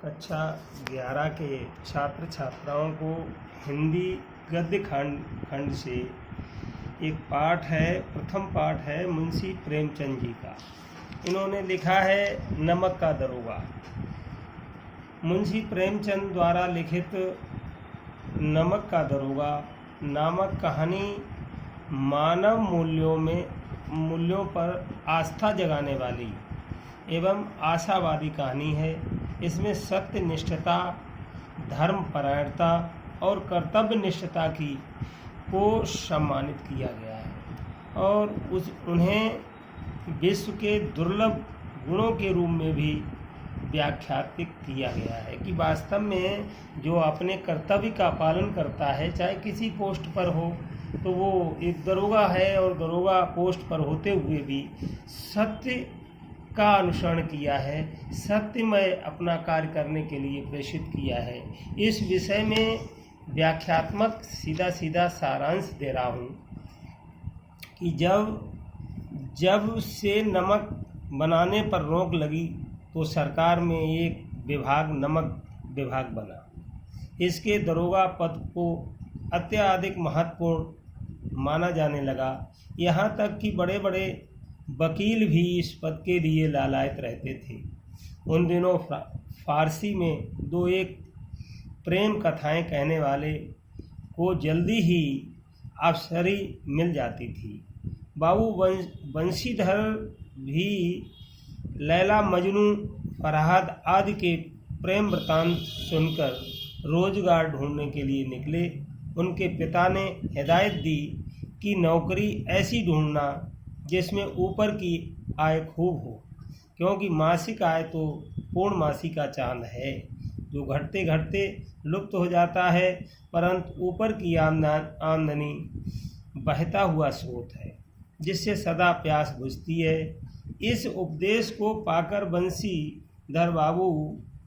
कक्षा 11 के छात्र छात्राओं को हिंदी गद्य खंड से एक पाठ है। प्रथम पाठ है मुंशी प्रेमचंद जी का। इन्होंने लिखा है नमक का दरोगा। मुंशी प्रेमचंद द्वारा लिखित नमक का दरोगा नामक कहानी मानव मूल्यों पर आस्था जगाने वाली एवं आशावादी कहानी है। इसमें सत्य निष्ठता, धर्म परायणता और कर्तव्य निष्ठता को सम्मानित किया गया है और उन्हें विश्व के दुर्लभ गुणों के रूप में भी व्याख्यातित किया गया है कि वास्तव में जो अपने कर्तव्य का पालन करता है, चाहे किसी पोस्ट पर हो, तो वो एक दरोगा है और दरोगा पोस्ट पर होते हुए भी सत्य का अनुसरण किया है, सत्यमय अपना कार्य करने के लिए प्रेषित किया है। इस विषय में व्याख्यात्मक सीधा सारांश दे रहा हूँ कि जब से नमक बनाने पर रोक लगी तो सरकार में एक विभाग नमक विभाग बना। इसके दरोगा पद को अत्यधिक महत्वपूर्ण माना जाने लगा। यहाँ तक कि बड़े बड़े वकील भी इस पद के लिए लालायित रहते थे। उन दिनों फारसी में दो एक प्रेम कथाएं कहने वाले को जल्दी ही अफसरी मिल जाती थी। बाबू बंशीधर भी लैला मजनू, फरहाद आदि के प्रेम वृतांत सुनकर रोजगार ढूंढने के लिए निकले। उनके पिता ने हिदायत दी कि नौकरी ऐसी ढूंढना जिसमें ऊपर की आय खूब हो, क्योंकि मासिक आय तो पूर्णमासी का चांद है जो घटते घटते लुप्त हो जाता है, परंतु ऊपर की आमदनी बहता हुआ स्रोत है जिससे सदा प्यास बुझती है। इस उपदेश को पाकर बंशीधर बाबू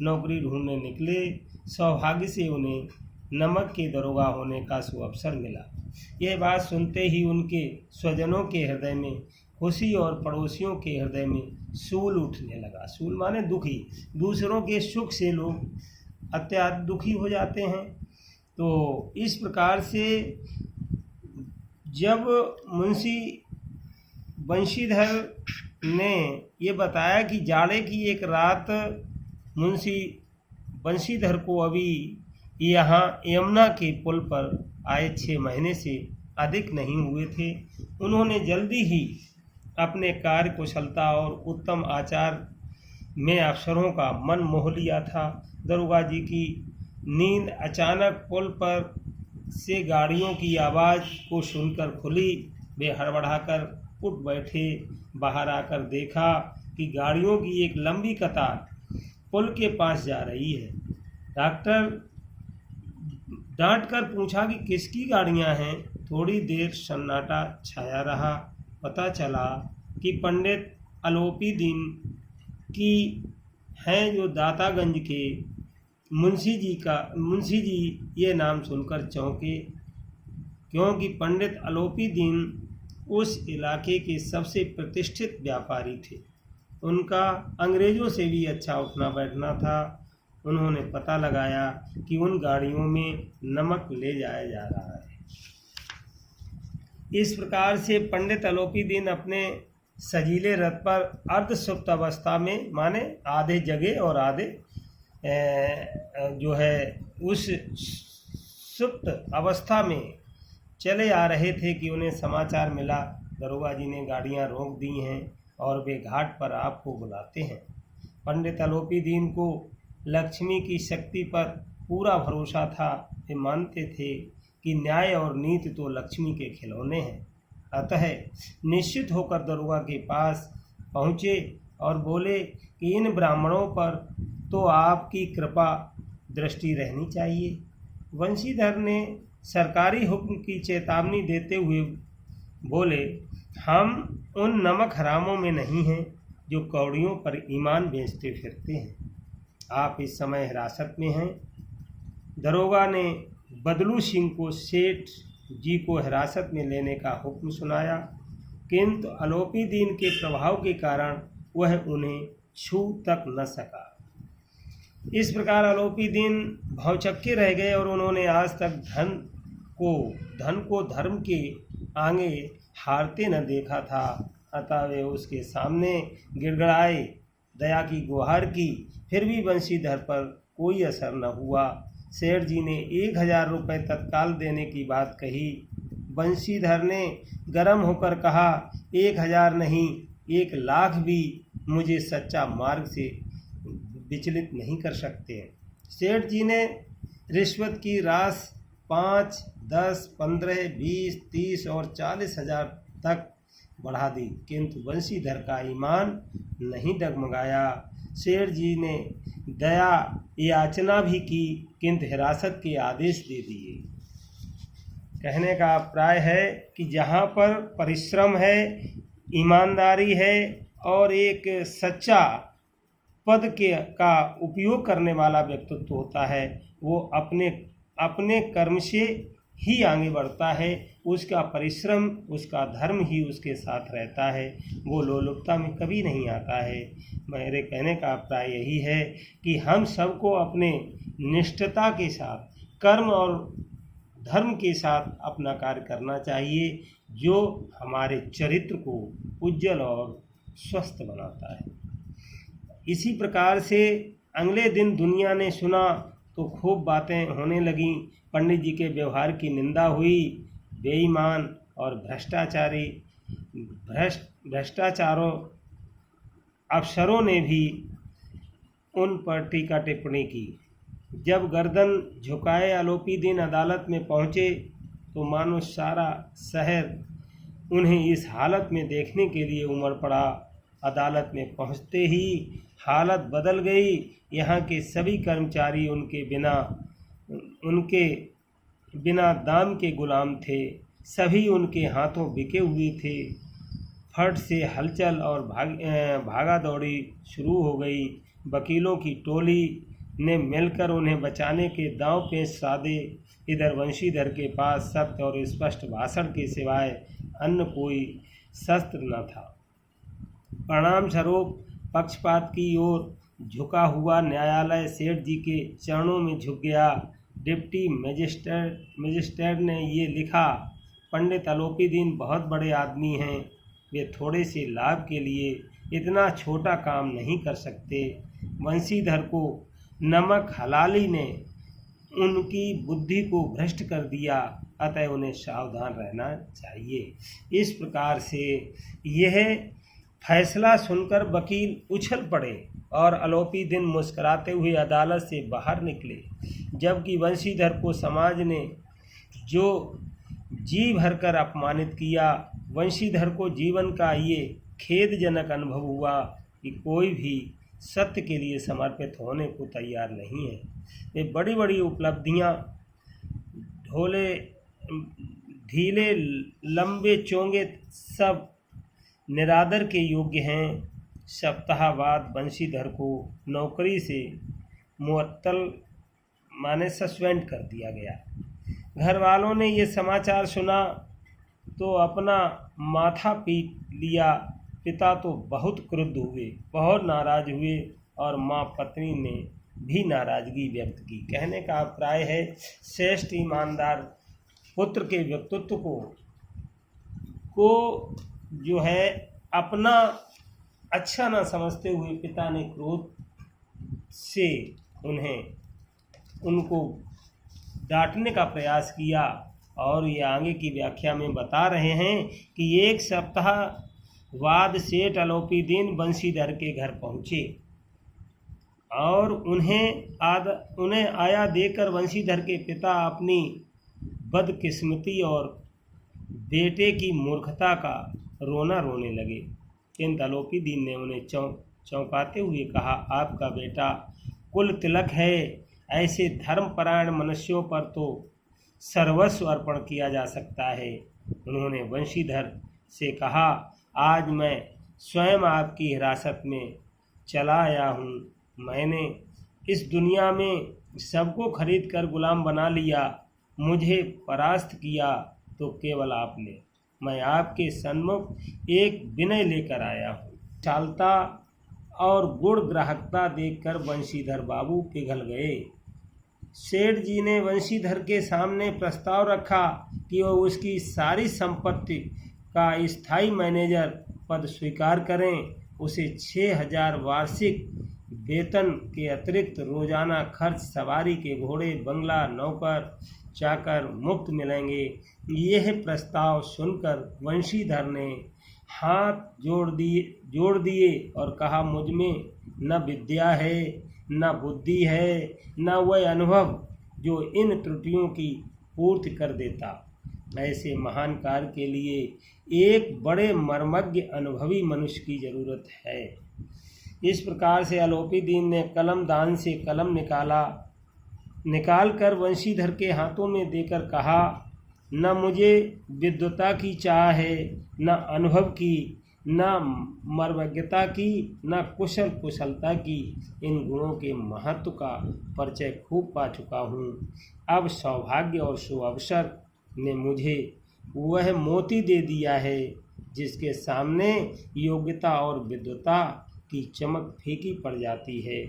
नौकरी ढूंढने निकले। सौभाग्य से उन्हें नमक के दरोगा होने का सुअवसर मिला। यह बात सुनते ही उनके स्वजनों के हृदय में खुशी और पड़ोसियों के हृदय में सूल उठने लगा। सूल माने दुखी। दूसरों के सुख से लोग अत्यधिक दुखी हो जाते हैं। तो इस प्रकार से जब मुंशी बंशीधर ने ये बताया कि जाड़े की एक रात मुंशी बंशीधर को अभी यहाँ यमुना के पुल पर आए 6 महीने से अधिक नहीं हुए थे, उन्होंने जल्दी ही अपने कार्य कुशलता और उत्तम आचार में अफसरों का मन मोह लिया था। दरोगा जी की नींद अचानक पुल पर से गाड़ियों की आवाज़ को सुनकर खुली। वे हड़बड़ाकर उठ बैठे। बाहर आकर देखा कि गाड़ियों की एक लंबी कतार पुल के पास जा रही है। डॉक्टर डांट कर पूछा कि किसकी गाड़ियां हैं। थोड़ी देर सन्नाटा छाया रहा। पता चला कि पंडित आलोपी दीन की हैं, जो दातागंज के मुंशी जी ये नाम सुनकर चौंके, क्योंकि पंडित आलोपी दीन उस इलाके के सबसे प्रतिष्ठित व्यापारी थे। उनका अंग्रेज़ों से भी अच्छा उठना बैठना था। उन्होंने पता लगाया कि उन गाड़ियों में नमक ले जाया जा रहा है। इस प्रकार से पंडित आलोपी दीन अपने सजीले रथ पर अर्धसुप्त अवस्था में, माने आधे जगे और आधे जो है उस सुप्त अवस्था में चले आ रहे थे कि उन्हें समाचार मिला दरोगा जी ने गाड़ियां रोक दी हैं और वे घाट पर आपको बुलाते हैं। पंडित आलोपी दीन को लक्ष्मी की शक्ति पर पूरा भरोसा था। वे मानते थे कि न्याय और नीति तो लक्ष्मी के खिलौने हैं। अतः निश्चित होकर दरोगा के पास पहुँचे और बोले कि इन ब्राह्मणों पर तो आपकी कृपा दृष्टि रहनी चाहिए। बंशीधर ने सरकारी हुक्म की चेतावनी देते हुए बोले, हम उन नमक हरामों में नहीं हैं जो कौड़ियों पर ईमान बेचते फिरते हैं। आप इस समय हिरासत में हैं। दरोगा ने बदलू सिंह को सेठ जी को हिरासत में लेने का हुक्म सुनाया, किंतु आलोपी दीन के प्रभाव के कारण वह उन्हें छू तक न सका। इस प्रकार आलोपी दीन भौचक्के रह गए और उन्होंने आज तक धन को धर्म के आगे हारते न देखा था। अतः वे उसके सामने गिड़गड़ाए, दया की गुहार की, फिर भी बंशीधर पर कोई असर न हुआ। सेठ जी ने 1000 रुपये तत्काल देने की बात कही। बंशीधर ने गर्म होकर कहा, 1000 नहीं, 1,00,000 भी मुझे सच्चा मार्ग से विचलित नहीं कर सकते। सेठ जी ने रिश्वत की रास 5, 10, 15, 20, 30 और 40,000 तक बढ़ा दी, किंतु बंशीधर का ईमान नहीं डगमगाया। सेठ जी ने दया याचना भी की, किंतु हिरासत के आदेश दे दिए। कहने का अभिप्राय है कि जहाँ पर परिश्रम है, ईमानदारी है और एक सच्चा पद का उपयोग करने वाला व्यक्तित्व होता है, वो अपने कर्म से ही आगे बढ़ता है। उसका परिश्रम, उसका धर्म ही उसके साथ रहता है, वो लोलुपता में कभी नहीं आता है। मेरे कहने का अभिप्राय यही है कि हम सबको अपने निष्ठता के साथ, कर्म और धर्म के साथ अपना कार्य करना चाहिए, जो हमारे चरित्र को उज्जवल और स्वस्थ बनाता है। इसी प्रकार से अगले दिन दुनिया ने सुना तो खूब बातें होने लगीं। पंडित जी के व्यवहार की निंदा हुई। बेईमान और भ्रष्टाचारों अफसरों ने भी उन पर टीका टिप्पणी की। जब गर्दन झुकाए आलोपी दीन अदालत में पहुँचे तो मानो सारा शहर उन्हें इस हालत में देखने के लिए उमड़ पड़ा। अदालत में पहुँचते ही हालत बदल गई। यहाँ के सभी कर्मचारी उनके बिना दाम के गुलाम थे। सभी उनके हाथों बिके हुए थे। फट से हलचल और भागा दौड़ी शुरू हो गई। वकीलों की टोली ने मिलकर उन्हें बचाने के दांव पेच साधे। इधर बंशीधर के पास सत्य और स्पष्ट भाषण के सिवाय अन्य कोई शस्त्र न था। परिणाम स्वरूप पक्षपात की ओर झुका हुआ न्यायालय सेठ जी के चरणों में झुक गया। डिप्टी मजिस्ट्रेट ने ये लिखा, पंडित आलोपी दीन बहुत बड़े आदमी हैं, वे थोड़े से लाभ के लिए इतना छोटा काम नहीं कर सकते। बंशीधर को नमक हलाली ने उनकी बुद्धि को भ्रष्ट कर दिया, अतः उन्हें सावधान रहना चाहिए। इस प्रकार से यह फैसला सुनकर वकील उछल पड़े और आलोपी दीन मुस्कुराते हुए अदालत से बाहर निकले। जबकि बंशीधर को समाज ने जो जी भरकर अपमानित किया, बंशीधर को जीवन का ये खेदजनक अनुभव हुआ कि कोई भी सत्य के लिए समर्पित होने को तैयार नहीं है। ये बड़ी बड़ी उपलब्धियां ढीले लंबे चोंगे सब निरादर के योग्य हैं। सप्ताह बाद बंशीधर को नौकरी से मुअत्तल माने सस्पेंड कर दिया गया। घर वालों ने ये समाचार सुना तो अपना माथा पीट लिया। पिता तो बहुत क्रुद्ध हुए, बहुत नाराज हुए और माँ पत्नी ने भी नाराजगी व्यक्त की। कहने का अभिप्राय है, श्रेष्ठ ईमानदार पुत्र के व्यक्तित्व को जो है अपना अच्छा ना समझते हुए पिता ने क्रोध से उनको डांटने का प्रयास किया। और ये आगे की व्याख्या में बता रहे हैं कि एक सप्ताह बाद सेठ आलोपी दीन बंशीधर के घर पहुँचे और उन्हें आया देखकर बंशीधर के पिता अपनी बदकिस्मती और बेटे की मूर्खता का रोना रोने लगे। किंतु आलोपी दीन ने उन्हें चौंकाते हुए कहा, आपका बेटा कुल तिलक है, ऐसे धर्मपरायण मनुष्यों पर तो सर्वस्व अर्पण किया जा सकता है। उन्होंने बंशीधर से कहा, आज मैं स्वयं आपकी हिरासत में चला आया हूँ। मैंने इस दुनिया में सबको खरीद कर गुलाम बना लिया, मुझे परास्त किया तो केवल आपने। मैं आपके सन्मुख एक विनय लेकर आया हूँ। चालता और गुड़ ग्राहकता देखकर बंशीधर बाबू पिघल गए। सेठ जी ने बंशीधर के सामने प्रस्ताव रखा कि वह उसकी सारी संपत्ति का स्थायी मैनेजर पद स्वीकार करें। उसे 6,000 वार्षिक वेतन के अतिरिक्त रोजाना खर्च, सवारी के घोड़े, बंगला, नौकर चाकर मुफ्त मिलेंगे। यह प्रस्ताव सुनकर बंशीधर ने हाथ जोड़ दिए और कहा, मुझ में न विद्या है, न बुद्धि है, न वह अनुभव जो इन त्रुटियों की पूर्ति कर देता। ऐसे महान कार्य के लिए एक बड़े मर्मज्ञ अनुभवी मनुष्य की जरूरत है। इस प्रकार से अलोपीदीन ने कलम दान से कलम निकाल कर बंशीधर के हाथों में देकर कहा, न मुझे विद्वता की चाह है, न अनुभव की, न मर्मज्ञता की, न कुशलता की। इन गुणों के महत्व का परिचय खूब पा चुका हूँ। अब सौभाग्य और शुभ अवसर ने मुझे वह मोती दे दिया है जिसके सामने योग्यता और विद्वता की चमक फीकी पड़ जाती है।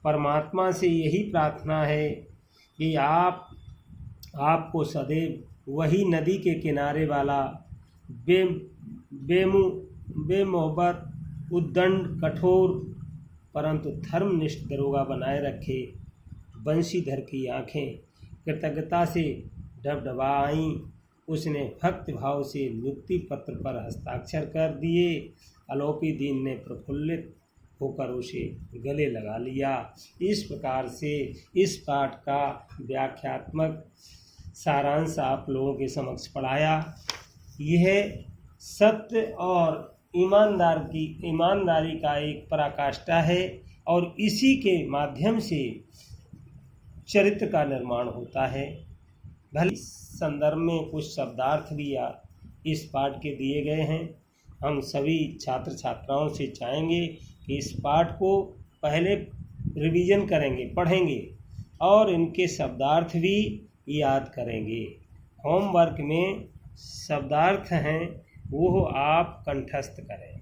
परमात्मा से यही प्रार्थना है कि आपको सदैव वही नदी के किनारे वाला बेमोहब्बत, उद्दंड, कठोर परंतु धर्मनिष्ठ दरोगा बनाए रखे। बंशीधर की आंखें कृतज्ञता से डबडबा आईं। उसने भक्ति भाव से नियुक्ति पत्र पर हस्ताक्षर कर दिए। अलोपीदीन ने प्रफुल्लित होकर उसे गले लगा लिया। इस प्रकार से इस पाठ का व्याख्यात्मक सारांश आप लोगों के समक्ष पढ़ाया। यह सत्य और ईमानदारी का एक पराकाष्ठा है और इसी के माध्यम से चरित्र का निर्माण होता है। भले इस संदर्भ में कुछ शब्दार्थ भी इस पाठ के दिए गए हैं। हम सभी छात्र छात्राओं से चाहेंगे कि इस पाठ को पहले रिवीजन करेंगे, पढ़ेंगे और इनके शब्दार्थ भी याद करेंगे। होमवर्क में शब्दार्थ हैं वो आप कंठस्थ करें।